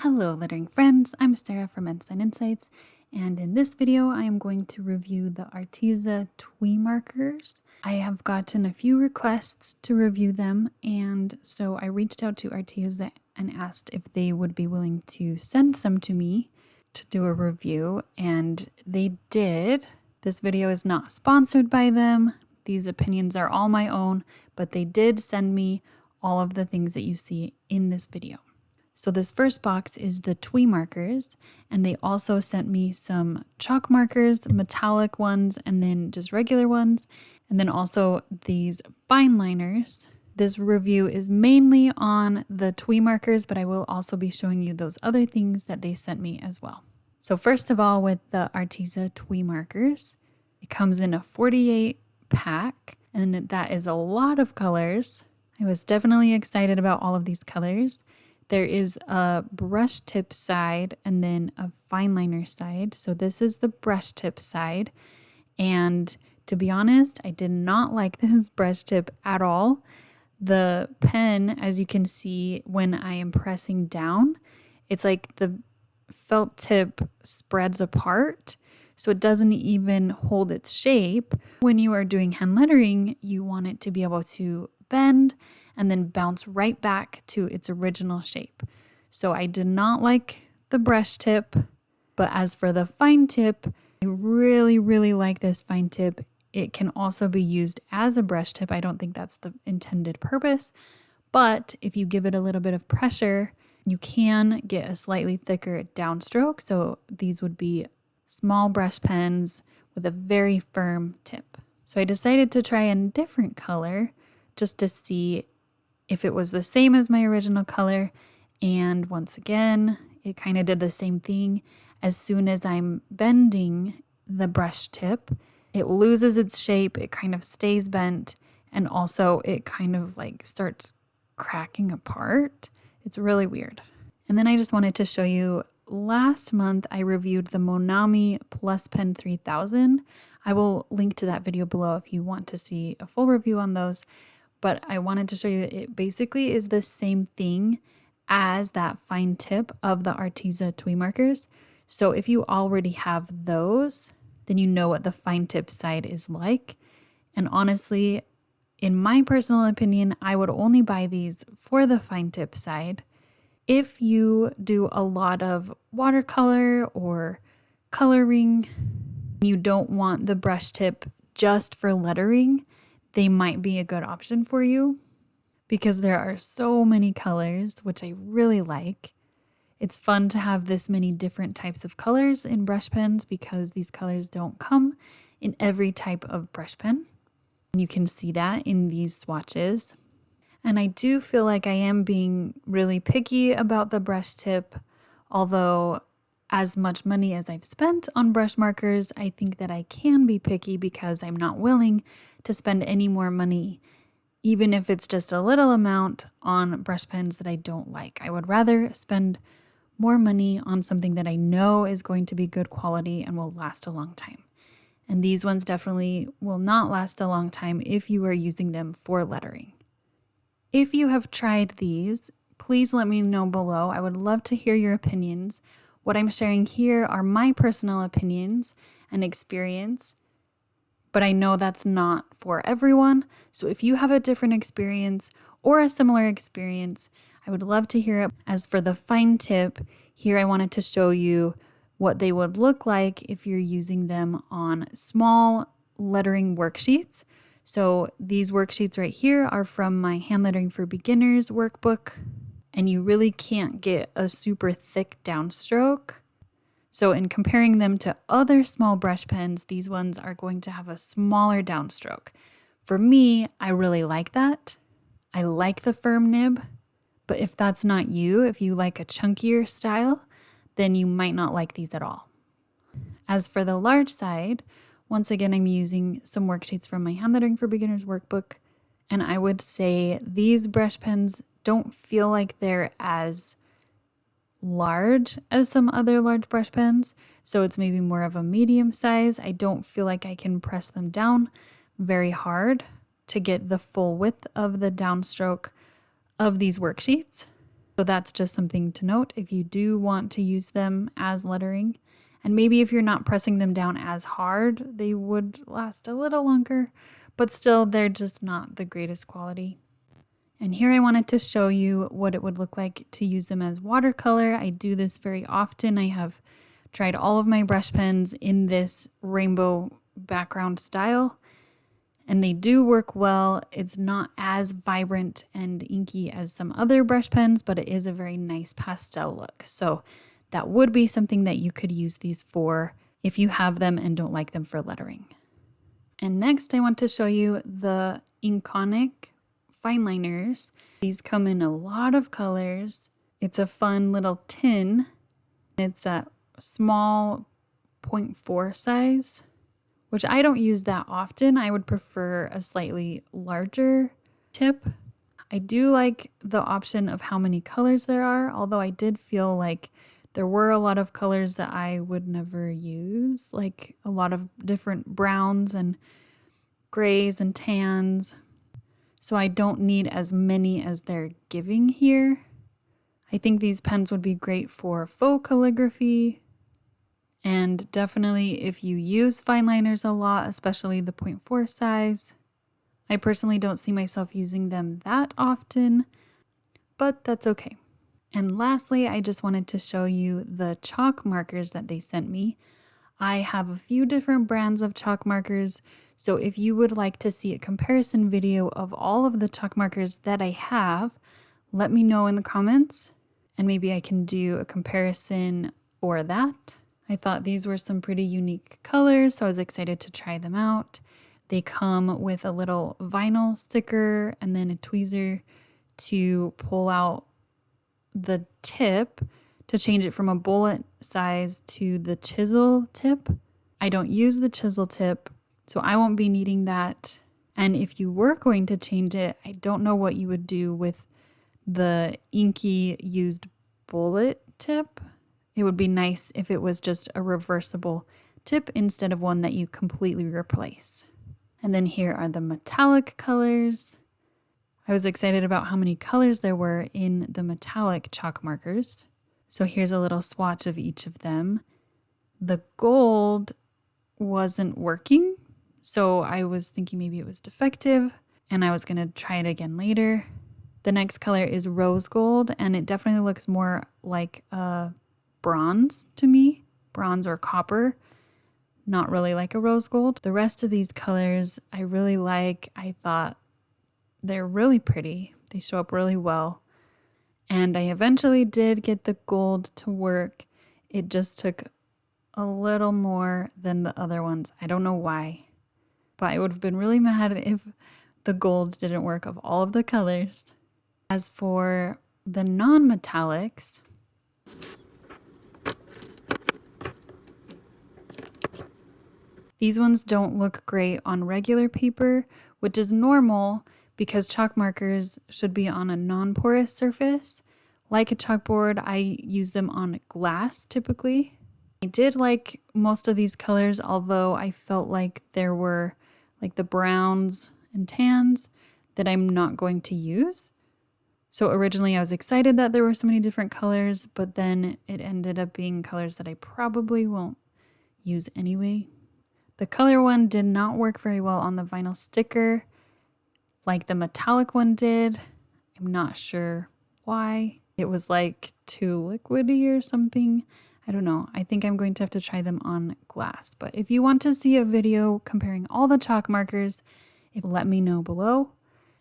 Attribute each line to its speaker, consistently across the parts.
Speaker 1: Hello lettering friends, I'm Sarah from Ensign Insights, and in this video I am going to review the Arteza TwiMarkers. I have gotten a few requests to review them, and so I reached out to Arteza and asked if they would be willing to send some to me to do a review, and they did. This video is not sponsored by them. These opinions are all my own, but they did send me all of the things that you see in this video. So this first box is the TwiMarkers, and they also sent me some chalk markers, metallic ones, and then just regular ones, and then also these Fineliners. This review is mainly on the TwiMarkers, but I will also be showing you those other things that they sent me as well. So first of all, with the Arteza TwiMarkers, it comes in a 48 pack, and that is a lot of colors. I was definitely excited about all of these colors. There is a brush tip side and then a fine liner side. So this is the brush tip side. And to be honest, I did not like this brush tip at all. The pen, as you can see when I am pressing down, it's like the felt tip spreads apart. So it doesn't even hold its shape. When you are doing hand lettering, you want it to be able to bend and then bounce right back to its original shape. So I did not like the brush tip, but as for the fine tip, I really like this fine tip. It can also be used as a brush tip. I don't think that's the intended purpose, but if you give it a little bit of pressure, you can get a slightly thicker downstroke. So these would be small brush pens with a very firm tip. So I decided to try a different color just to see if it was the same as my original color. And once again, it kind of did the same thing. As soon as I'm bending the brush tip, it loses its shape, it kind of stays bent, and also it kind of like starts cracking apart. It's really weird. And then I just wanted to show you, last month I reviewed the Mon Ami Plus Pen 3000. I will link to that video below if you want to see a full review on those. But I wanted to show you that it basically is the same thing as that fine tip of the Arteza TwiMarkers. So if you already have those, then you know what the fine tip side is like. And honestly, in my personal opinion, I would only buy these for the fine tip side. If you do a lot of watercolor or coloring, you don't want the brush tip just for lettering, they might be a good option for you because there are so many colors, which I really like. It's fun to have this many different types of colors in brush pens because these colors don't come in every type of brush pen. And you can see that in these swatches. And I do feel like I am being really picky about the brush tip, although as much money as I've spent on brush markers, I think that I can be picky because I'm not willing to spend any more money, even if it's just a little amount, on brush pens that I don't like. I would rather spend more money on something that I know is going to be good quality and will last a long time. And these ones definitely will not last a long time if you are using them for lettering. If you have tried these, please let me know below. I would love to hear your opinions. What I'm sharing here are my personal opinions and experience, but I know that's not for everyone. So if you have a different experience or a similar experience, I would love to hear it. As for the fine tip, here I wanted to show you what they would look like if you're using them on small lettering worksheets. So these worksheets right here are from my Hand Lettering for Beginners workbook. And you really can't get a super thick downstroke. So in comparing them to other small brush pens, these ones are going to have a smaller downstroke. For me, I really like that. I like the firm nib, but if that's not you, if you like a chunkier style, then you might not like these at all. As for the large side, once again, I'm using some worksheets from my Hand Lettering for Beginners workbook, and I would say these brush pens don't feel like they're as large as some other large brush pens. So it's maybe more of a medium size. I don't feel like I can press them down very hard to get the full width of the downstroke of these worksheets. So that's just something to note if you do want to use them as lettering. And maybe if you're not pressing them down as hard, they would last a little longer, but still they're just not the greatest quality. And here I wanted to show you what it would look like to use them as watercolor. I do this very often. I have tried all of my brush pens in this rainbow background style, and they do work well. It's not as vibrant and inky as some other brush pens, but it is a very nice pastel look. So that would be something that you could use these for if you have them and don't like them for lettering. And next I want to show you the Iconic Fineliners. These come in a lot of colors. It's a fun little tin. It's that small 0.4 size, which I don't use that often. I would prefer a slightly larger tip. I do like the option of how many colors there are, although I did feel like there were a lot of colors that I would never use, like a lot of different browns and grays and tans. So I don't need as many as they're giving here. I think these pens would be great for faux calligraphy. And definitely if you use Fineliners a lot, especially the 0.4 size. I personally don't see myself using them that often, but that's okay. And lastly, I just wanted to show you the chalk markers that they sent me. I have a few different brands of chalk markers, so if you would like to see a comparison video of all of the chalk markers that I have, let me know in the comments, and maybe I can do a comparison for that. I thought these were some pretty unique colors, so I was excited to try them out. They come with a little vinyl sticker and then a tweezer to pull out the tip to change it from a bullet size to the chisel tip. I don't use the chisel tip, so I won't be needing that. And if you were going to change it, I don't know what you would do with the inky used bullet tip. It would be nice if it was just a reversible tip instead of one that you completely replace. And then here are the metallic colors. I was excited about how many colors there were in the metallic chalk markers. So here's a little swatch of each of them. The gold wasn't working, so I was thinking maybe it was defective, and I was going to try it again later. The next color is rose gold, and it definitely looks more like a bronze to me, bronze or copper, not really like a rose gold. The rest of these colors I really like. I thought they're really pretty. They show up really well. And I eventually did get the gold to work. It just took a little more than the other ones. I don't know why, but I would have been really mad if the gold didn't work of all of the colors. As for the non-metallics, these ones don't look great on regular paper, which is normal because chalk markers should be on a non-porous surface. Like a chalkboard, I use them on glass typically. I did like most of these colors, although I felt like there were like the browns and tans that I'm not going to use. So originally I was excited that there were so many different colors, but then it ended up being colors that I probably won't use anyway. The color one did not work very well on the vinyl sticker, like the metallic one did. I'm not sure why. It was like too liquidy or something. I don't know. I think I'm going to have to try them on glass. But if you want to see a video comparing all the chalk markers, let me know below.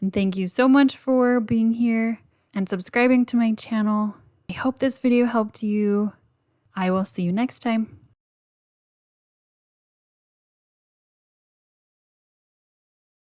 Speaker 1: And thank you so much for being here and subscribing to my channel. I hope this video helped you. I will see you next time.